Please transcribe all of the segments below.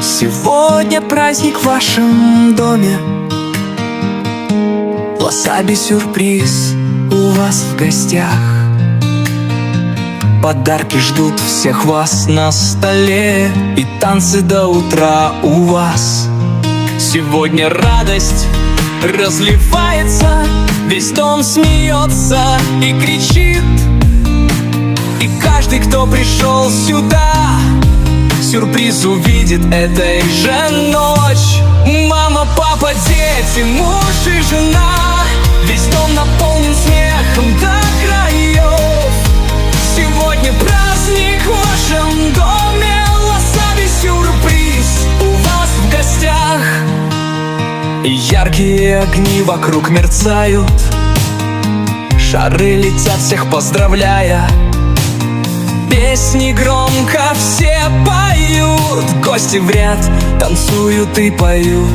Сегодня праздник в вашем доме. Васаби сюрприз у вас в гостях. Подарки ждут всех вас на столе, и танцы до утра у вас. Сегодня радость разливается, весь дом смеется и кричит. И каждый, кто пришел сюда, сюрприз увидит этой же ночь. Мама, папа, дети, муж и жена, весь дом наполнен смехом до краев. Сегодня праздник в вашем доме, Васаби сюрприз у вас в гостях. И яркие огни вокруг мерцают, шары летят, всех поздравляя. Песни громко все поют, гости в ряд танцуют и поют.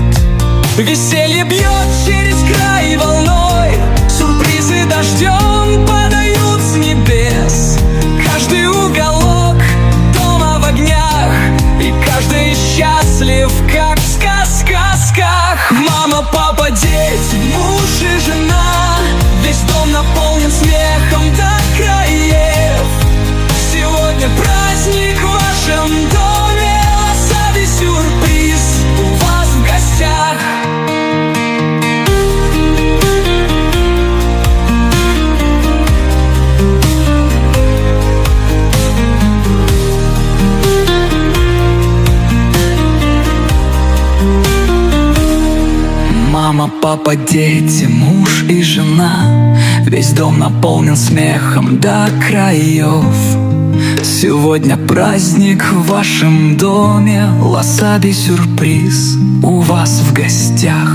Веселье бьет через край волной, сюрпризы дождем падают с небес. Каждый уголок дома в огнях, и каждый счастлив, как в сказках. Мама, папа, дети, муж и жена, весь дом наполнен смехом до краев. Сегодня праздник в вашем доме, Васаби сюрприз у вас в гостях. Мама, папа, дети, муж и жена, весь дом наполнен смехом до краев. Сегодня праздник в вашем доме, Васаби сюрприз у вас в гостях.